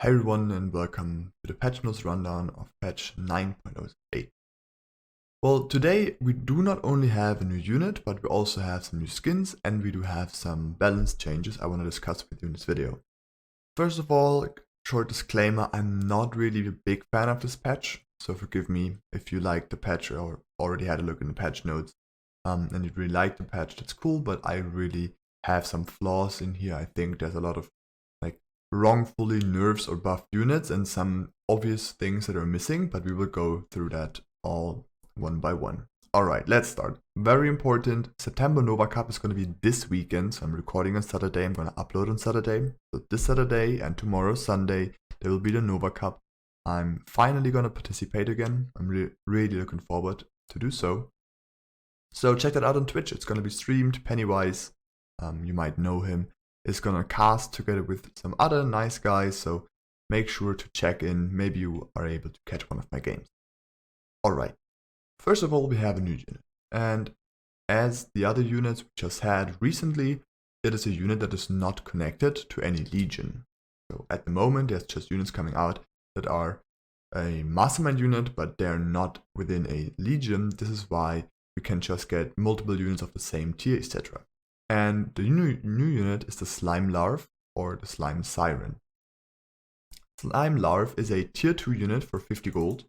Hi everyone and welcome to the patch notes rundown of patch 9.08. Well, today we do not only have a new unit, but we also have some new skins and we do have some balance changes I want to discuss with you in this video. First of all, short disclaimer, I'm not really a big fan of this patch, so forgive me if you like the patch or already had a look in the patch notes and you really like the patch, that's cool, but I really have some flaws in here. I think there's a lot of wrongfully nerfs or buffed units and some obvious things that are missing, but we will go through that all one by one. Alright, let's start. Very important, September Nova Cup is going to be this weekend, so I'm recording on Saturday, I'm going to upload on Saturday. So this Saturday and tomorrow Sunday, there will be the Nova Cup. I'm finally going to participate again. I'm really looking forward to do so. So check that out on Twitch, it's going to be streamed. Pennywise, you might know him, is gonna cast together with some other nice guys, so make sure to check in. Maybe you are able to catch one of my games. Alright, first of all we have a new unit, and as the other units we just had recently, it is a unit that is not connected to any legion. So at the moment there's just units coming out that are a mastermind unit, but they're not within a legion. This is why we can just get multiple units of the same tier, etc. And the new unit is the Slime Larv or the Slime Siren. Slime Larv is a tier 2 unit for 50 gold.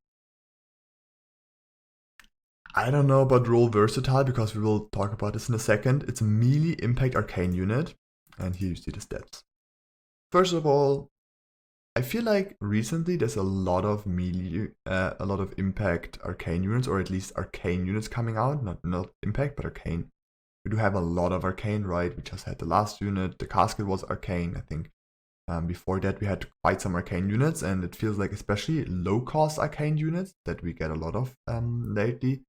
I don't know about role versatile because we will talk about this in a second. It's a melee impact arcane unit, and here you see the stats. First of all, I feel like recently there's a lot of melee, a lot of impact arcane units, or at least arcane units coming out, not impact but arcane. We do have a lot of arcane, right? We just had the last unit, the casket was arcane, I think. Before that we had quite some arcane units, and it feels like especially low cost arcane units that we get a lot of lately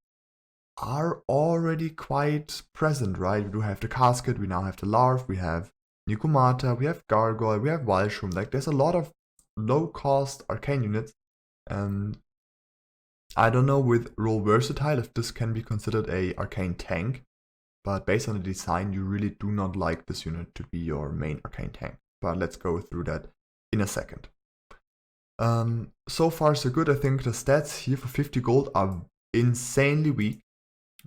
are already quite present, right? We do have the casket, we now have the larv, we have Nikomata, we have gargoyle, we have wildshroom. Like there's a lot of low cost arcane units, and I don't know with role versatile if this can be considered a arcane tank. But based on the design, you really do not like this unit to be your main arcane tank. But let's go through that in a second. So far so good. I think the stats here for 50 gold are insanely weak.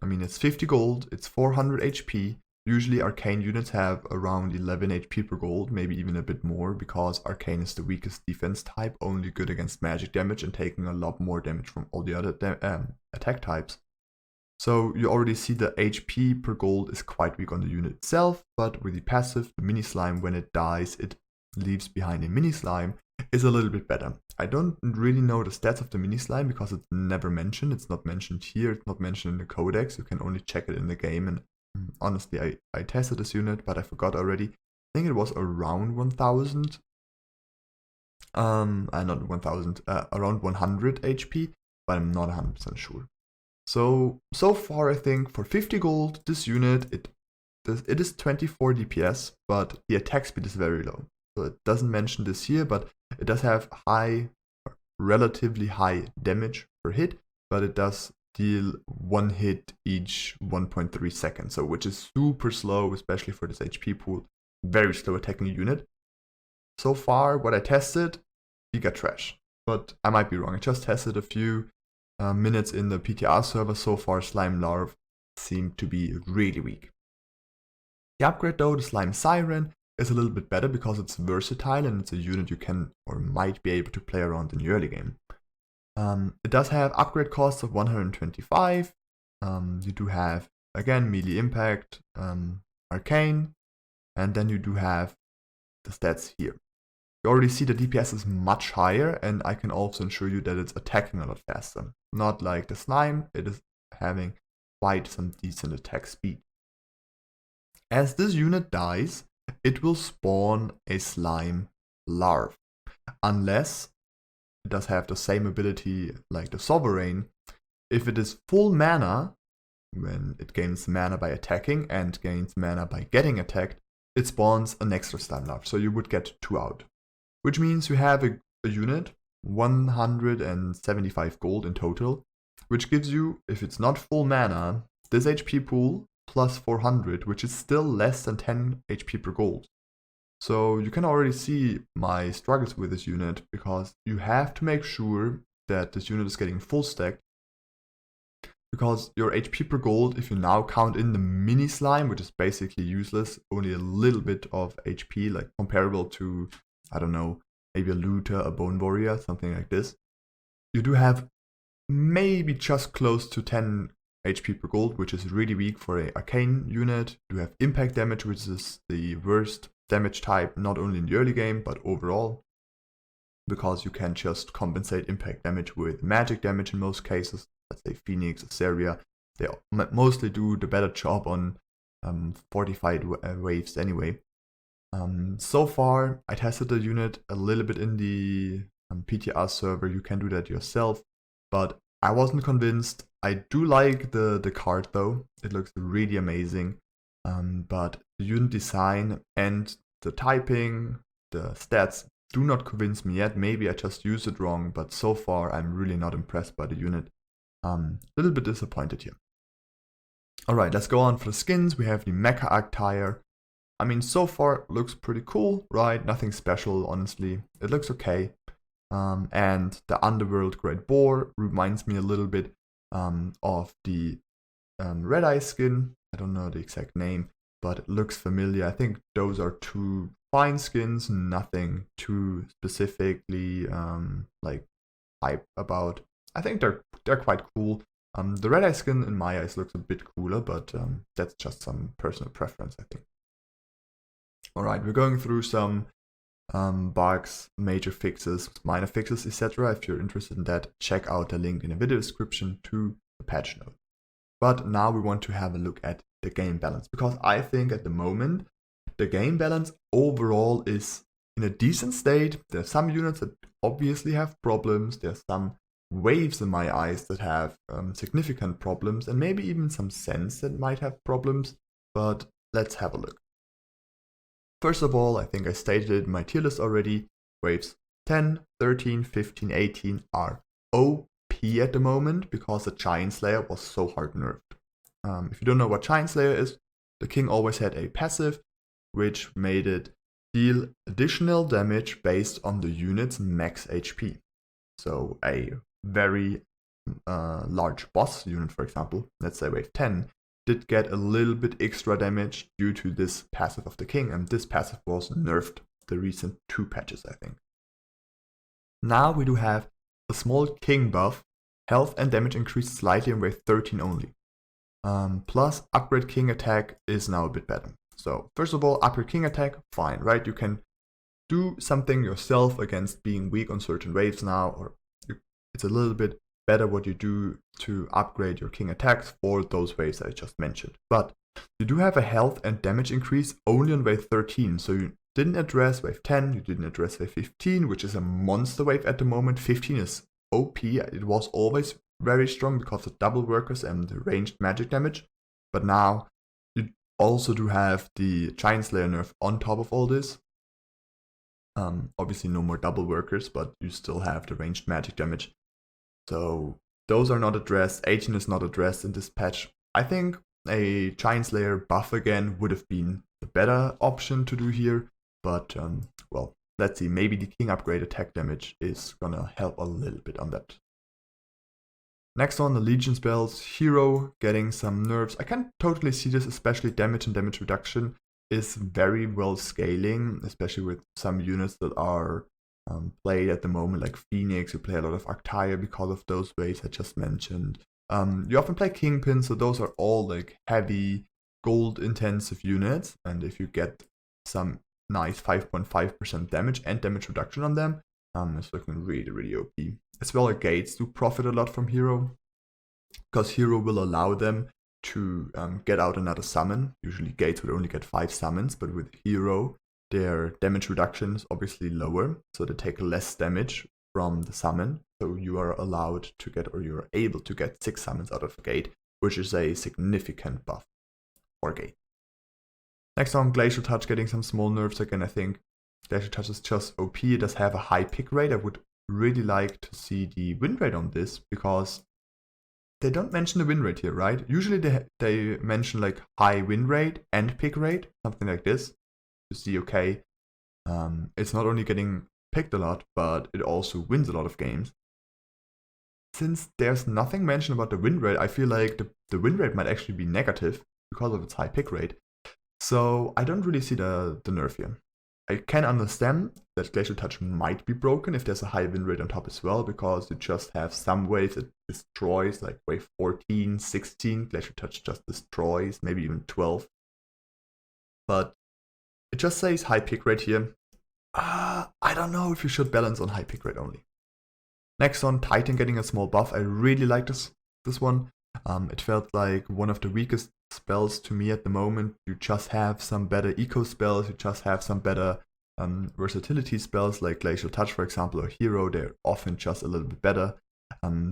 I mean, it's 50 gold, it's 400 HP. Usually arcane units have around 11 HP per gold, maybe even a bit more, because arcane is the weakest defense type, only good against magic damage and taking a lot more damage from all the other attack types. So you already see the HP per gold is quite weak on the unit itself, but with the passive, the mini slime, when it dies, it leaves behind a mini slime, is a little bit better. I don't really know the stats of the mini slime because it's never mentioned. It's not mentioned here, it's not mentioned in the codex. You can only check it in the game, and honestly, I tested this unit, but I forgot already. I think it was around 1000. Not 1000, around 100 HP, but I'm not 100% sure. So far I think for 50 gold, this unit, it is 24 DPS, but the attack speed is very low. So it doesn't mention this here, but it does have relatively high damage per hit, but it does deal 1 hit each 1.3 seconds, so which is super slow, especially for this HP pool. Very slow attacking unit. So far, what I tested, giga trash. But I might be wrong, I just tested a few minutes in the PTR server. So far, Slime Larv seemed to be really weak. The upgrade though, the Slime Siren, is a little bit better because it's versatile and it's a unit you can or might be able to play around in the early game. It does have upgrade costs of 125. You do have, again, melee impact, arcane, and then you do have the stats here. You already see the DPS is much higher, and I can also ensure you that it's attacking a lot faster. Not like the slime, it is having quite some decent attack speed. As this unit dies, it will spawn a slime larv. Unless it does have the same ability like the Sovereign. If it is full mana, when it gains mana by attacking and gains mana by getting attacked, it spawns an extra slime larv, so you would get 2 out. Which means you have a unit, 175 gold in total, which gives you, if it's not full mana, this HP pool plus 400, which is still less than 10 HP per gold. So you can already see my struggles with this unit, because you have to make sure that this unit is getting full stack, because your HP per gold, if you now count in the mini slime, which is basically useless, only a little bit of HP, like comparable to, I don't know, maybe a looter, a bone warrior, something like this, you do have maybe just close to 10 HP per gold, which is really weak for an arcane unit. You have impact damage, which is the worst damage type, not only in the early game, but overall, because you can just compensate impact damage with magic damage in most cases. Let's say Phoenix, Asteria, they mostly do the better job on fortified waves anyway. So far, I tested the unit a little bit in the PTR server. You can do that yourself, but I wasn't convinced. I do like the card though. It looks really amazing. But the unit design and the typing, the stats do not convince me yet. Maybe I just used it wrong, but so far I'm really not impressed by the unit. A little bit disappointed here. Alright, let's go on for the skins. We have the Mecha Archetyre. I mean, so far looks pretty cool, right? Nothing special, honestly. It looks okay. And the Underworld Great Boar reminds me a little bit of the Red Eye skin. I don't know the exact name, but it looks familiar. I think those are two fine skins, nothing too specifically like hype about. I think they're quite cool. The Red Eye skin in my eyes looks a bit cooler, but that's just some personal preference, I think. Alright, we're going through some bugs, major fixes, minor fixes, etc. If you're interested in that, check out the link in the video description to the patch note. But now we want to have a look at the game balance, because I think at the moment the game balance overall is in a decent state. There are some units that obviously have problems, there are some waves in my eyes that have significant problems, and maybe even some sense that might have problems, but let's have a look. First of all, I think I stated it in my tier list already, waves 10, 13, 15, 18 are OP at the moment because the Giant Slayer was so hard nerfed. If you don't know what Giant Slayer is, the king always had a passive which made it deal additional damage based on the unit's max HP. So a very large boss unit, for example, let's say wave 10, did get a little bit extra damage due to this passive of the king, and this passive was nerfed the recent 2 patches, I think. Now we do have a small king buff, health and damage increased slightly in wave 13 only. Plus upgrade king attack is now a bit better. So first of all, upgrade king attack, fine, right? You can do something yourself against being weak on certain waves now, or it's a little bit better what you do to upgrade your king attacks for those waves I just mentioned. But you do have a health and damage increase only on wave 13, so you didn't address wave 10, you didn't address wave 15, which is a monster wave at the moment. 15 is OP, it was always very strong because of double workers and the ranged magic damage, but now you also do have the Giant Slayer nerf on top of all this. Obviously no more double workers, but you still have the ranged magic damage. So those are not addressed. 18 is not addressed in this patch. I think a Giant Slayer buff again would have been the better option to do here. But well, let's see. Maybe the king upgrade attack damage is gonna help a little bit on that. Next on the Legion spells, Hero getting some nerfs. I can totally see this, especially damage and damage reduction is very well scaling, especially with some units that are played at the moment, like Phoenix. You play a lot of Archetyre because of those ways I just mentioned. You often play Kingpin, so those are all like heavy gold intensive units, and if you get some nice 5.5% damage and damage reduction on them, it's looking really OP. As well, Gates do profit a lot from Hero, because Hero will allow them to get out another summon. Usually Gates would only get 5 summons, but with Hero their damage reduction is obviously lower, so they take less damage from the summon. So you are allowed to get, or you're able to get 6 summons out of a Gate, which is a significant buff for Gate. Next on, Glacial Touch getting some small nerfs again. I think Glacial Touch is just OP. It does have a high pick rate. I would really like to see the win rate on this, because they don't mention the win rate here, right? Usually they mention like high win rate and pick rate, something like this, to see, okay, It's not only getting picked a lot, but it also wins a lot of games. Since there's nothing mentioned about the win rate, I feel like the win rate might actually be negative because of its high pick rate. So I don't really see the nerf here. I can understand that Glacial Touch might be broken if there's a high win rate on top as well, because you just have some waves it destroys, like wave 14, 16, Glacial Touch just destroys, maybe even 12. But it just says high pick rate here. I don't know if you should balance on high pick rate only. Next on, Titan getting a small buff. I really like this one. It felt like one of the weakest spells to me at the moment. You just have some better eco spells, you just have some better versatility spells like Glacial Touch, for example, or Hero. They're often just a little bit better.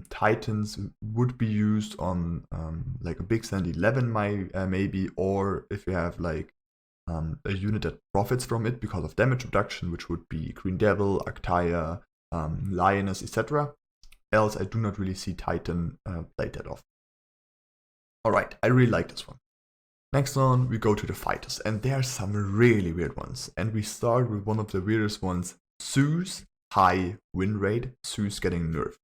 Titans would be used on like a Big Sand 11 maybe, or if you have like a unit that profits from it because of damage reduction, which would be Green Devil, Arctia, Lioness, etc. Else, I do not really see Titan played that often. Alright, I really like this one. Next on, we go to the fighters, and there are some really weird ones. And we start with one of the weirdest ones, Zeus, high win rate, Zeus getting nerfed.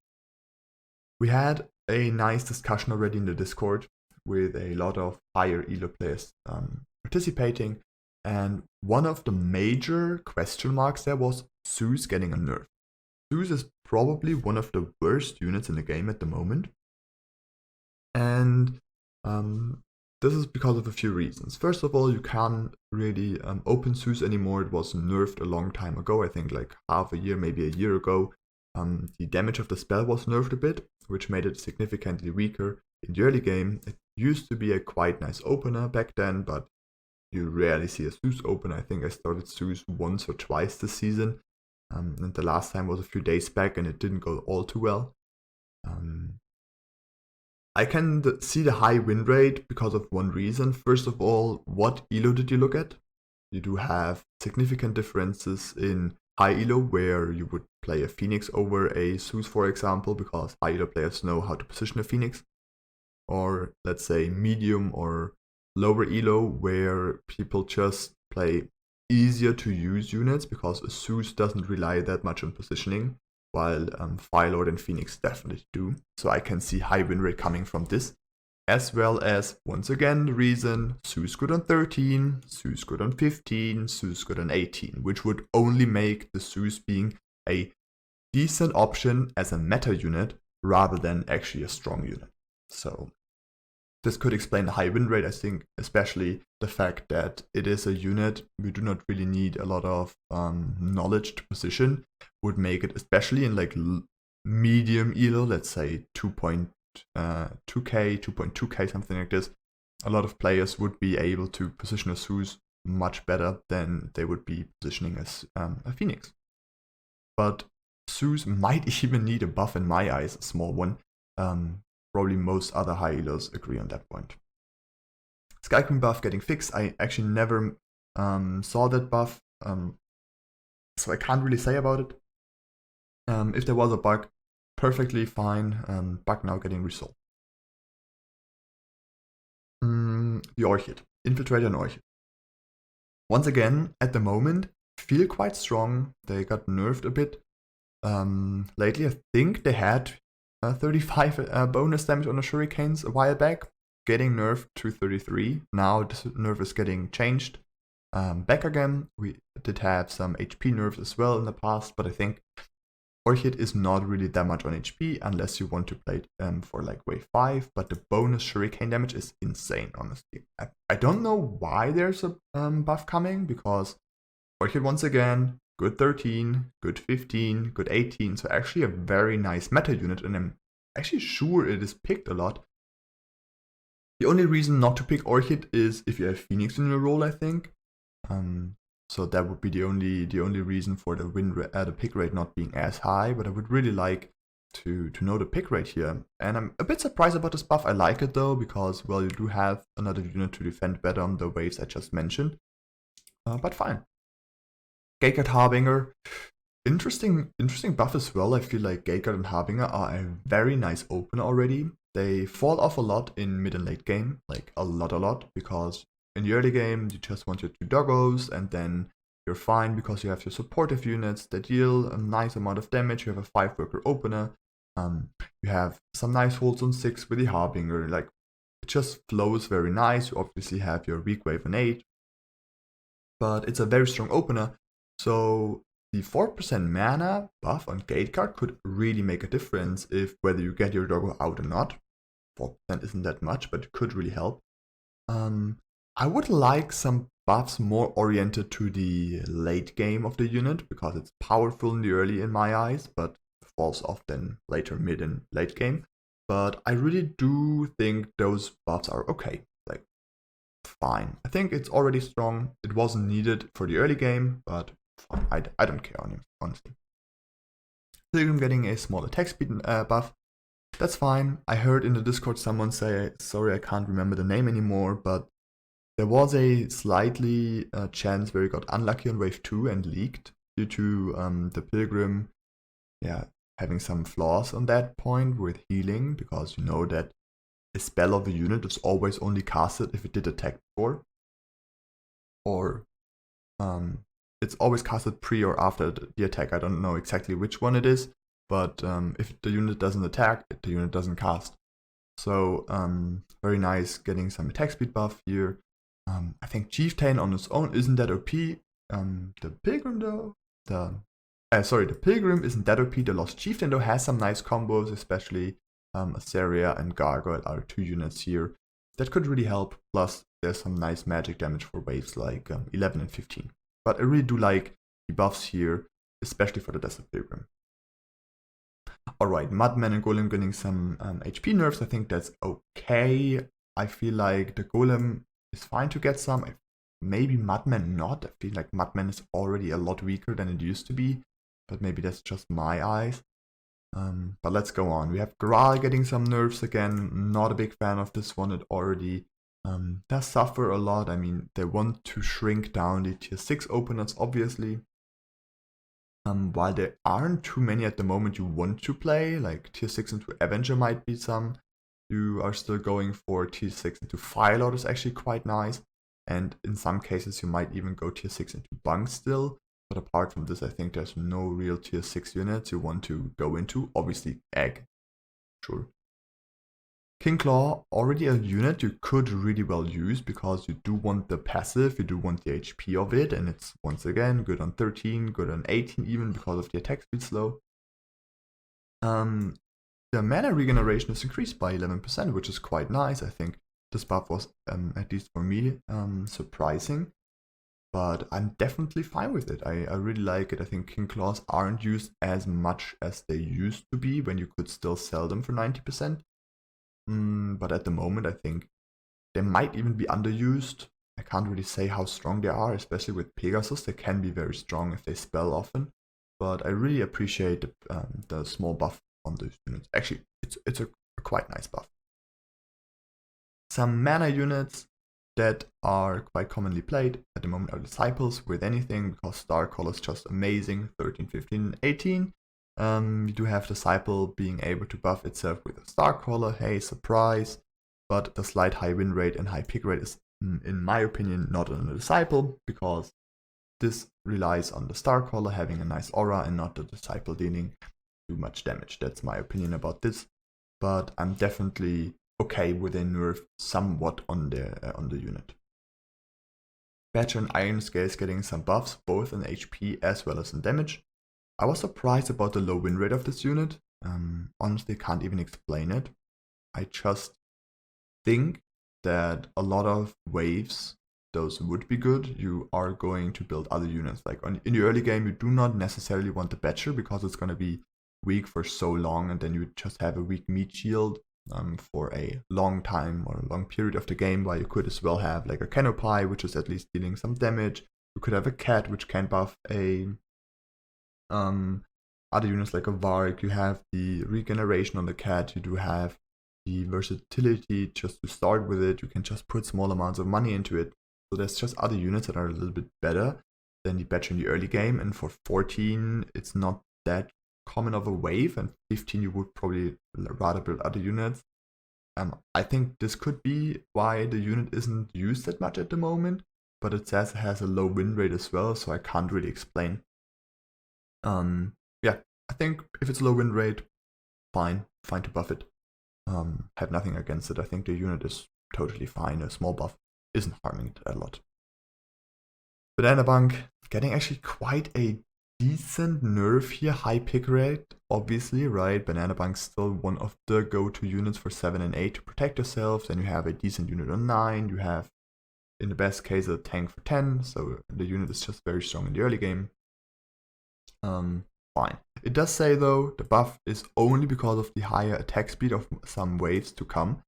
We had a nice discussion already in the Discord with a lot of higher elo players participating, and one of the major question marks there was Zeus getting a nerf. Zeus is probably one of the worst units in the game at the moment, and this is because of a few reasons. First of all, you can't really open Zeus anymore. It was nerfed a long time ago, I think like half a year, maybe a year ago. The damage of the spell was nerfed a bit, which made it significantly weaker in the early game. It used to be a quite nice opener back then, but you rarely see a Zeus open. I think I started Zeus once or twice this season, and the last time was a few days back, and it didn't go all too well. I can see the high win rate because of one reason. First of all, what elo did you look at? You do have significant differences in high elo, where you would play a Phoenix over a Zeus, for example, because high elo players know how to position a Phoenix. Or let's say medium or lower elo, where people just play easier to use units because a Zeus doesn't rely that much on positioning, while Firelord and Phoenix definitely do. So I can see high win rate coming from this, as well as, once again, the reason Zeus good on 13, Zeus good on 15, Zeus good on 18, which would only make the Zeus being a decent option as a meta unit rather than actually a strong unit. So this could explain the high win rate, I think, especially the fact that it is a unit we do not really need a lot of knowledge to position, would make it, especially in like medium elo, let's say 2.2k, 2.2k, something like this, a lot of players would be able to position a Zeus much better than they would be positioning as a Phoenix. But Zeus might even need a buff in my eyes, a small one. Probably most other high elos agree on that point. Sky Queen buff getting fixed. I actually never saw that buff, so I can't really say about it. If there was a bug, perfectly fine. Bug now getting resolved. The Orchid. Infiltrator and Orchid. Once again, at the moment, feel quite strong. They got nerfed a bit. Lately, I think they had 35 bonus damage on the Shurikens a while back, getting nerfed to 33. Now this nerf is getting changed back again. We did have some HP nerfs as well in the past, but I think Orchid is not really that much on HP unless you want to play it for like wave 5, but the bonus Shuriken damage is insane, honestly. I don't know why there's a buff coming, because Orchid, once again, good 13, good 15, good 18, so actually a very nice meta unit, and I'm actually sure it is picked a lot. The only reason not to pick Orchid is if you have Phoenix in your role, I think. So that would be the only reason for the pick rate not being as high, but I would really like to know the pick rate here. And I'm a bit surprised about this buff. I like it though, because, well, you do have another unit to defend better on the waves I just mentioned. But fine. Gatecard Harbinger, interesting buff as well. I feel like Gatecard and Harbinger are a very nice opener already. They fall off a lot in mid and late game, like a lot, because in the early game you just want your 2 doggos, and then you're fine because you have your supportive units that deal a nice amount of damage. You have a 5-worker opener. You have some nice holds on 6 with the Harbinger. Like, it just flows very nice. You obviously have your weak wave on 8, but it's a very strong opener. So the 4% mana buff on gate guard could really make a difference if whether you get your doggo out or not. 4% isn't that much, but it could really help. I would like some buffs more oriented to the late game of the unit, because it's powerful in the early in my eyes, but falls off then later, mid and late game. But I really do think those buffs are okay, like fine. I think it's already strong. It wasn't needed for the early game, but fine. I don't care on him, honestly. Pilgrim getting a small attack speed buff. That's fine. I heard in the Discord someone say, sorry, I can't remember the name anymore, but there was a slightly chance where he got unlucky on wave 2 and leaked due to the Pilgrim having some flaws on that point with healing, because you know that a spell of a unit is always only casted if it did attack before. Or it's always casted pre or after the attack. I don't know exactly which one it is, but if the unit doesn't attack, the unit doesn't cast. So very nice getting some attack speed buff here. I think Chieftain on its own isn't that OP. The Pilgrim though, the Pilgrim isn't that OP. The Lost Chieftain though has some nice combos, especially Asteria and Gargoyle are 2 units here that could really help. Plus there's some nice magic damage for waves like 11 and 15. But I really do like the buffs here, especially for the Desert Pilgrim. Alright, Mudman and Golem getting some HP nerfs. I think that's okay. I feel like the Golem is fine to get some. Maybe Mudman not. I feel like Mudman is already a lot weaker than it used to be. But maybe that's just my eyes. But let's go on. We have Graal getting some nerfs again. Not a big fan of this one. It already does suffer a lot. I mean, they want to shrink down the tier 6 openers, obviously. While there aren't too many at the moment you want to play, like tier 6 into Avenger might be some. You are still going for tier 6 into Firelord is actually quite nice. And in some cases you might even go tier 6 into Bunk still. But apart from this, I think there's no real tier 6 units you want to go into. Obviously, Egg. Sure. King Claw, already a unit you could really well use, because you do want the passive, you do want the HP of it, and it's once again good on 13, good on 18 even, because of the attack speed slow. The mana regeneration is increased by 11%, which is quite nice. I think this buff was, at least for me, surprising. But I'm definitely fine with it. I really like it. I think King Claws aren't used as much as they used to be, when you could still sell them for 90%. But at the moment, I think they might even be underused. I can't really say how strong they are, especially with Pegasus. They can be very strong if they spell often. But I really appreciate the small buff on those units. Actually, it's a quite nice buff. Some mana units that are quite commonly played at the moment are Disciples with anything, because Starcaller is just amazing. 13, 15, 18. You do have Disciple being able to buff itself with a Starcaller. Hey, surprise. But the slight high win rate and high pick rate is, in my opinion, not on the Disciple, because this relies on the Starcaller having a nice aura and not the Disciple dealing too much damage. That's my opinion about this. But I'm definitely okay with a nerf somewhat on the unit. Badger and Iron Scales getting some buffs, both in HP as well as in damage. I was surprised about the low win rate of this unit. Honestly, can't even explain it. I just think that a lot of waves, those would be good. You are going to build other units. Like in the early game, you do not necessarily want the Badger, because it's going to be weak for so long, and then you just have a weak meat shield for a long time or a long period of the game, while you could as well have like a Canopy, which is at least dealing some damage. You could have a Cat, which can buff a other units like a Varg. You have the regeneration on the Cat. You do have the versatility just to start with it. You can just put small amounts of money into it. So there's just other units that are a little bit better than the Badger in the early game. And for 14, it's not that common of a wave, and 15 you would probably rather build other units. I think this could be why the unit isn't used that much at the moment, but it says it has a low win rate as well, so I can't really explain. Yeah, I think if it's low win rate, fine to buff it. Have nothing against it. I think the unit is totally fine. A small buff isn't harming it a lot. Banana Bunk getting actually quite a decent nerf here. High pick rate, obviously, right? Banana Bunk's still one of the go-to units for 7 and 8 to protect yourself. Then you have a decent unit on 9. You have, in the best case, a tank for 10. So the unit is just very strong in the early game. Fine. It does say, though, the buff is only because of the higher attack speed of some waves to come.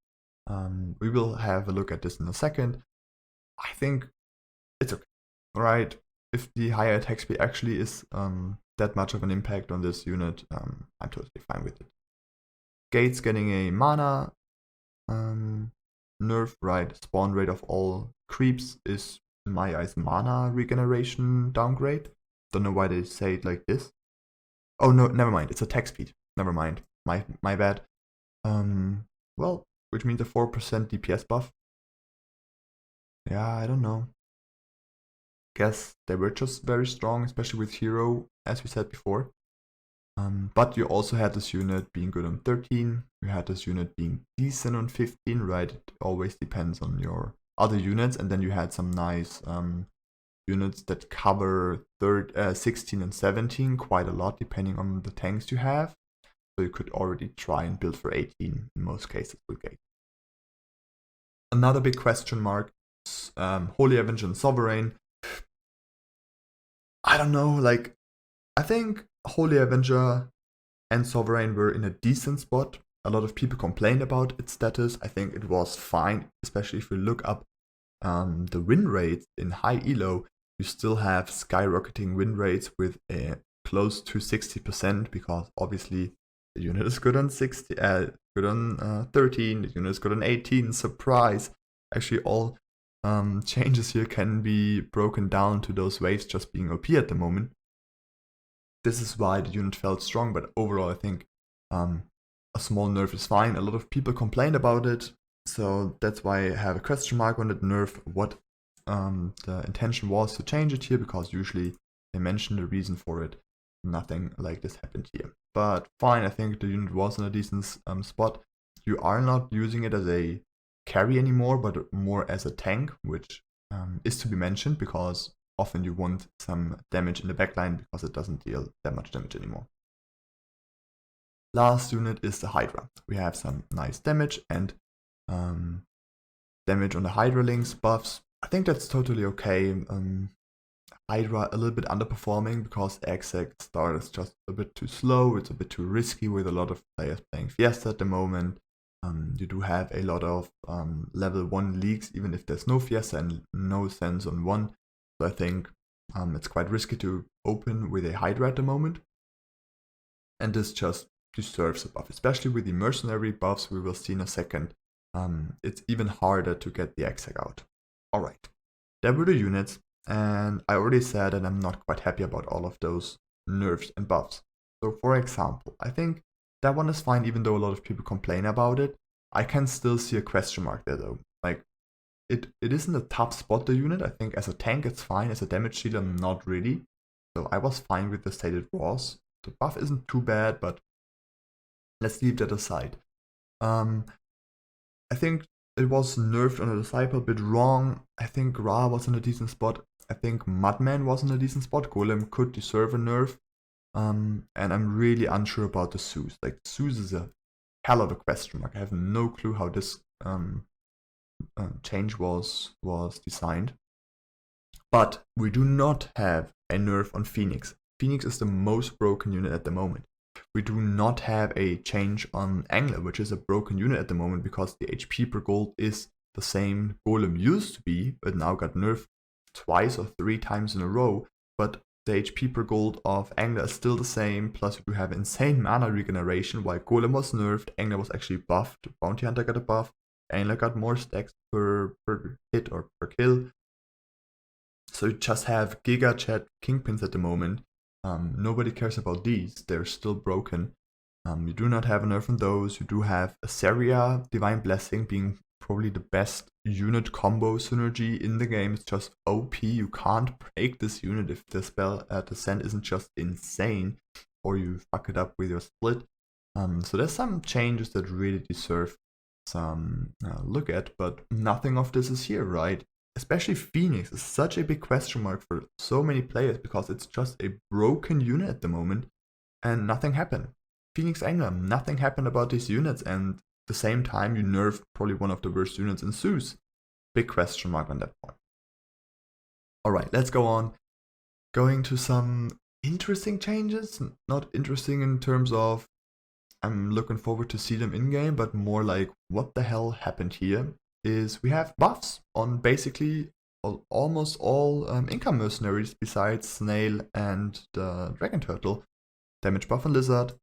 We will have a look at this in a second. I think it's okay, right? If the higher attack speed actually is that much of an impact on this unit, I'm totally fine with it. Gates getting a mana nerf, right? Spawn rate of all creeps is, in my eyes, mana regeneration downgrade. Don't know why they say it like this. Oh no, never mind. It's attack speed. Never mind. My bad. Well, which means a 4% DPS buff. Yeah, I don't know. Guess they were just very strong, especially with Hero, as we said before. But you also had this unit being good on 13. You had this unit being decent on 15, right? It always depends on your other units. And then you had some nice units that cover 16 and 17 quite a lot, depending on the tanks you have. So you could already try and build for 18 in most cases with Gate. Another big question mark is Holy Avenger and Sovereign. I don't know, like, I think Holy Avenger and Sovereign were in a decent spot. A lot of people complained about its status. I think it was fine, especially if you look up the win rates in high elo. You still have skyrocketing win rates with close to 60%, because obviously the unit is good on 60, good on 13, the unit is good on 18. Surprise! Actually, all changes here can be broken down to those waves just being OP at the moment. This is why the unit felt strong, but overall I think a small nerf is fine. A lot of people complained about it, so that's why I have a question mark on it. Nerf, what the intention was to change it here, because usually they mention the reason for it. Nothing like this happened here. But fine, I think the unit was in a decent spot. You are not using it as a carry anymore, but more as a tank, which is to be mentioned, because often you want some damage in the backline because it doesn't deal that much damage anymore. Last unit is the Hydra. We have some nice damage and damage on the Hydra links buffs. I think that's totally okay. Hydra a little bit underperforming because exec start is just a bit too slow. It's a bit too risky with a lot of players playing Fiesta at the moment. You do have a lot of level 1 leagues, even if there's no Fiesta and no sense on 1. So I think it's quite risky to open with a Hydra at the moment. And this just deserves a buff, especially with the mercenary buffs we will see in a second. It's even harder to get the exec out. Alright, that were the units, and I already said that I'm not quite happy about all of those nerfs and buffs. So for example, I think that one is fine, even though a lot of people complain about it. I can still see a question mark there though. Like, it isn't a top spot, the unit. I think as a tank it's fine, as a damage dealer not really. So I was fine with the state it was. The buff isn't too bad, but let's leave that aside. I think it was nerfed on the Disciple a bit wrong. I think Ra was in a decent spot. I think Mudman was in a decent spot. Golem could deserve a nerf. And I'm really unsure about the Zeus. Like, Zeus is a hell of a question mark. I have no clue how this change was designed. But we do not have a nerf on Phoenix. Phoenix is the most broken unit at the moment. We do not have a change on Angler, which is a broken unit at the moment because the HP per gold is the same Golem used to be, but now got nerfed twice or 3 times in a row. But the HP per gold of Angler is still the same, plus we have insane mana regeneration. While Golem was nerfed, Angler was actually buffed. Bounty Hunter got a buff, Angler got more stacks per hit or per kill. So you just have Giga Chat Kingpins at the moment. Nobody cares about these, they're still broken. You do not have a nerf on those. You do have Asaria Divine Blessing being probably the best unit combo synergy in the game. It's just OP. You can't break this unit if the spell Descent isn't just insane, or you fuck it up with your split. So there's some changes that really deserve some look at, but nothing of this is here, right? Especially Phoenix is such a big question mark for so many players because it's just a broken unit at the moment and nothing happened. Phoenix Engram, nothing happened about these units, and at the same time you nerfed probably one of the worst units in Zeus. Big question mark on that point. Alright, let's go on. Going to some interesting changes, not interesting in terms of I'm looking forward to see them in game, but more like what the hell happened here is we have buffs on basically almost all income mercenaries besides Snail and the Dragon Turtle. Damage buff on Lizard,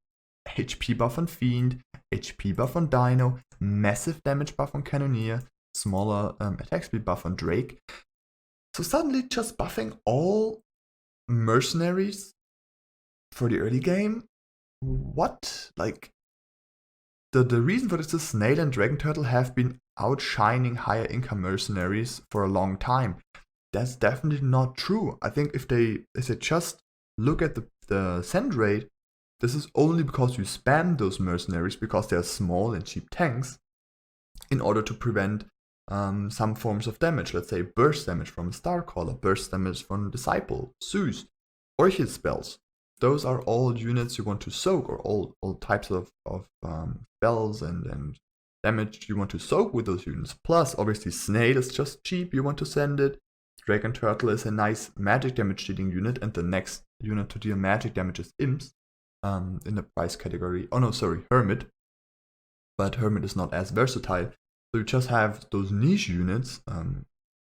HP buff on Fiend, HP buff on Dino, massive damage buff on Cannoneer, smaller attack speed buff on Drake. So suddenly just buffing all mercenaries for the early game? What? Like, the reason for this is Snail and Dragon Turtle have been outshining higher income mercenaries for a long time. That's definitely not true. I think if they just look at the send rate, this is only because you spam those mercenaries because they're small and cheap tanks in order to prevent some forms of damage. Let's say burst damage from Starcaller, burst damage from Disciple, Zeus, Orchid spells. Those are all units you want to soak, or all types of spells and damage you want to soak with those units. Plus, obviously, Snail is just cheap, you want to send it. Dragon Turtle is a nice magic damage dealing unit, and the next unit to deal magic damage is Imps in the price category. Oh no, sorry, Hermit. But Hermit is not as versatile. So you just have those niche units.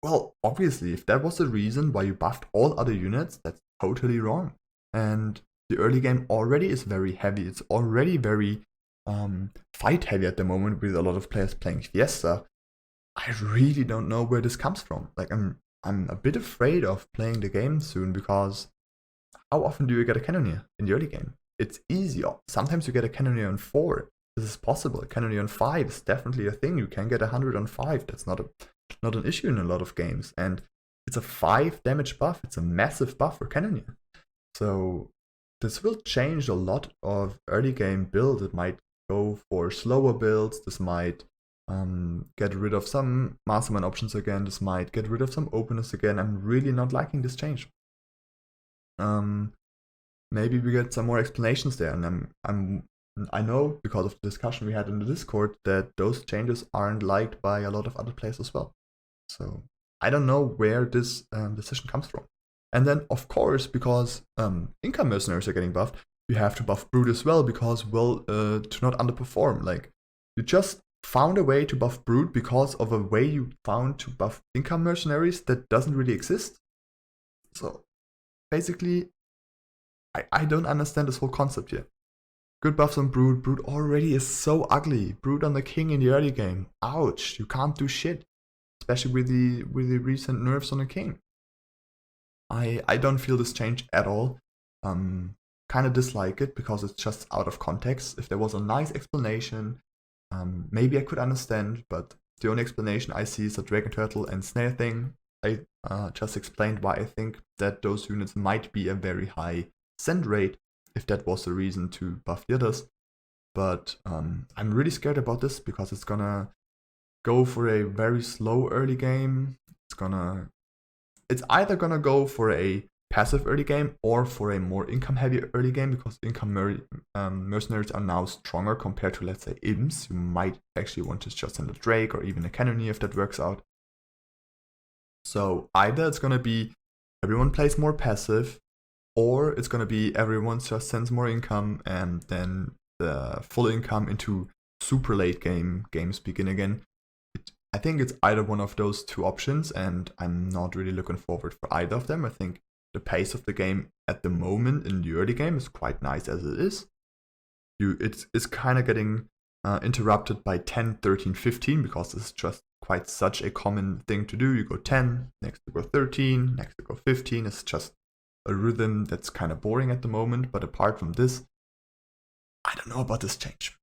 Well, obviously, if that was the reason why you buffed all other units, that's totally wrong. And the early game already is very heavy. It's already very fight heavy at the moment with a lot of players playing Fiesta. I really don't know where this comes from. Like, I'm a bit afraid of playing the game soon because how often do you get a Cannoneer in the early game? It's easy. Sometimes you get a Cannoneer on 4. This is possible. A Cannoneer on 5 is definitely a thing. You can get 100 on 5. That's not an issue in a lot of games. And it's a 5 damage buff. It's a massive buff for Cannoneer. So this will change a lot of early game builds. It might go for slower builds. This might get rid of some Mastermind options again. This might get rid of some openers again. I'm really not liking this change. Maybe we get some more explanations there. And I know because of the discussion we had in the Discord that those changes aren't liked by a lot of other players as well. So I don't know where this decision comes from. And then, of course, because income mercenaries are getting buffed, you have to buff Brood as well because, well, to not underperform. Like, you just found a way to buff Brood because of a way you found to buff income mercenaries that doesn't really exist. So, basically, I don't understand this whole concept here. Good buffs on Brood. Brood already is so ugly. Brood on the King in the early game. Ouch, you can't do shit. Especially with the recent nerfs on the King. I don't feel this change at all. Kind of dislike it because it's just out of context. If there was a nice explanation, maybe I could understand, but the only explanation I see is the Dragon Turtle and Snail thing. I just explained why I think that those units might be a very high send rate, if that was the reason to buff the others. But I'm really scared about this because it's gonna go for a very slow early game. It's either gonna go for a passive early game or for a more income heavy early game because income mercenaries are now stronger compared to, let's say, Imps. You might actually want to just send a Drake or even a Cannoneer if that works out. So either it's gonna be everyone plays more passive, or it's gonna be everyone just sends more income and then the full income into super late games begin again. I think it's either one of those two options, and I'm not really looking forward for either of them. I think the pace of the game at the moment in the early game is quite nice as it is. It's kind of getting interrupted by 10, 13, 15 because it's just quite such a common thing to do. You go 10, next you go 13, next you go 15. It's just a rhythm that's kind of boring at the moment. But apart from this, I don't know about this change.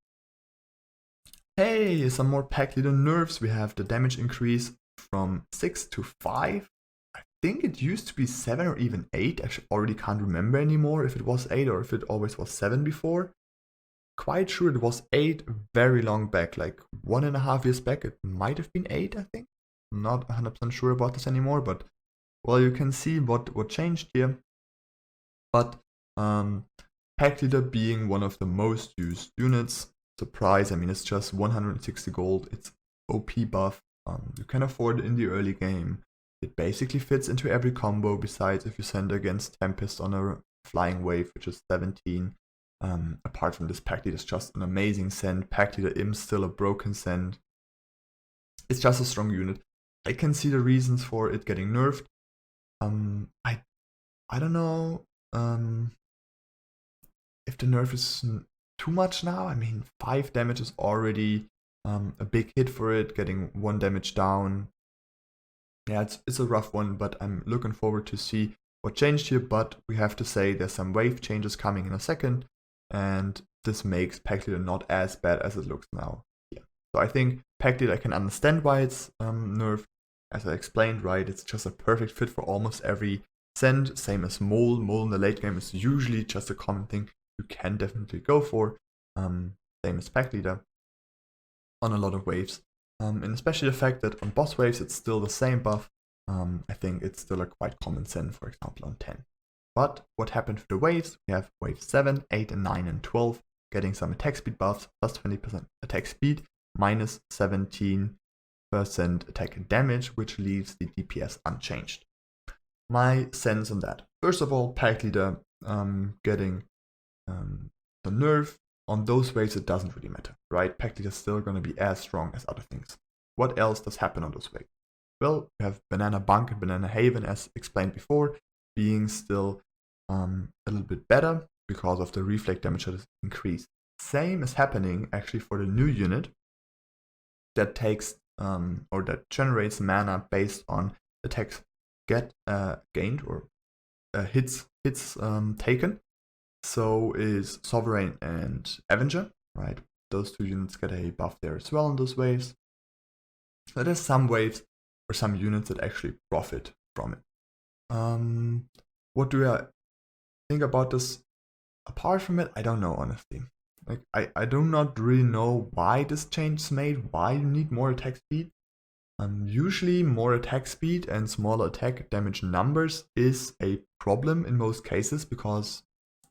Hey, some more pack leader nerfs. We have the damage increase from 6 to 5. I think it used to be 7 or even 8. I already can't remember anymore if it was 8 or if it always was 7 before. Quite sure it was 8 very long back, like 1.5 years back. It might have been 8, I think. I'm not 100% sure about this anymore, but well, you can see what changed here. But pack leader being one of the most used units, surprise, I mean, it's just 160 gold. It's OP buff. You can afford it in the early game. It basically fits into every combo, besides if you send against Tempest on a flying wave, which is 17. Apart from this, pack leader is just an amazing send. Pack leader Im still a broken send. It's just a strong unit. I can see the reasons for it getting nerfed. I don't know if the nerf is too much now. I mean, 5 damage is already a big hit for it. Getting 1 damage down, yeah, it's a rough one, but I'm looking forward to see what changed here. But we have to say there's some wave changes coming in a second, and this makes pack leader not as bad as it looks now. Yeah. So I think pack leader, I can understand why it's nerfed. As I explained, right, it's just a perfect fit for almost every send. Same as Mole. Mole in the late game is usually just a common thing you can definitely go for. Same as pack leader on a lot of waves. And especially the fact that on boss waves it's still the same buff. I think it's still a quite common send, for example, on 10. But what happened for the waves? We have wave 7, 8, and 9, and 12 getting some attack speed buffs, plus 20% attack speed, minus 17% attack and damage, which leaves the DPS unchanged. My sense on that. First of all, pack leader getting the nerf. On those waves it doesn't really matter, right? Pack leader is still going to be as strong as other things. What else does happen on those waves? Well, we have Banana Bunk and Banana Haven, as explained before, being still a little bit better because of the reflect damage that is increased. Same is happening actually for the new unit that takes or that generates mana based on attacks gained or hits taken. So is Sovereign and Avenger, right? Those 2 units get a buff there as well on those waves. So there's some waves or some units that actually profit from it. What do I think about this? Apart from it, I don't know, honestly. Like I do not really know why this change is made, why you need more attack speed. Usually more attack speed and smaller attack damage numbers is a problem in most cases, because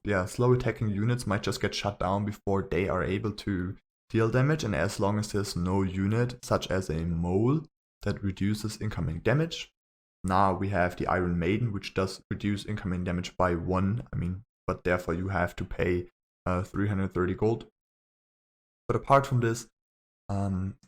yeah, slow attacking units might just get shut down before they are able to deal damage, and as long as there's no unit, such as a Mole, that reduces incoming damage. Now we have the Iron Maiden, which does reduce incoming damage by 1, but therefore you have to pay 330 gold. But apart from this,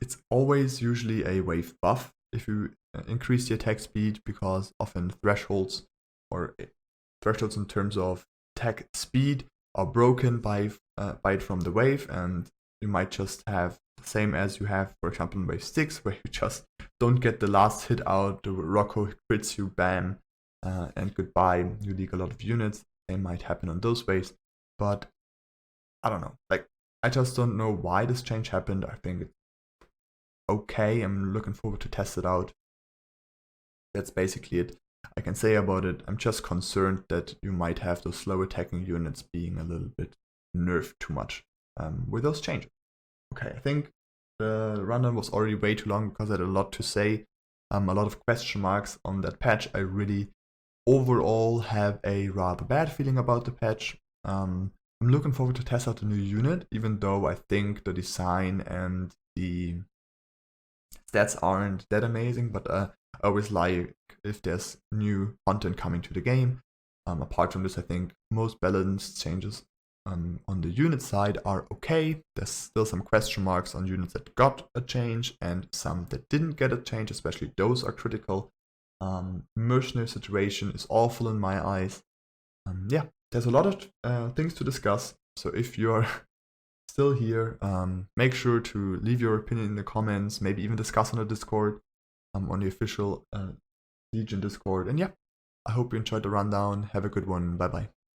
it's always usually a wave buff if you increase the attack speed, because often thresholds in terms of attack speed are broken by it from the wave, and you might just have the same as you have, for example, in wave 6, where you just don't get the last hit out, the Rocco crits you, bam, and goodbye, you leak a lot of units. They might happen on those waves, but I don't know, like, I just don't know why this change happened. I think it's okay, I'm looking forward to test it out. That's basically it I can say about it. I'm just concerned that you might have those slow attacking units being a little bit nerfed too much with those changes. Okay, I think the rundown was already way too long because I had a lot to say, a lot of question marks on that patch. I really overall have a rather bad feeling about the patch. I'm looking forward to test out the new unit, even though I think the design and the stats aren't that amazing, but I always like if there's new content coming to the game. Apart from this, I think most balanced changes on the unit side are okay. There's still some question marks on units that got a change and some that didn't get a change, especially those are critical. Mercenary situation is awful in my eyes. Yeah, there's a lot of things to discuss, so if you're still here, make sure to leave your opinion in the comments, maybe even discuss on the Discord, on the official Legion Discord. And yeah, I hope you enjoyed the rundown. Have a good one. Bye bye.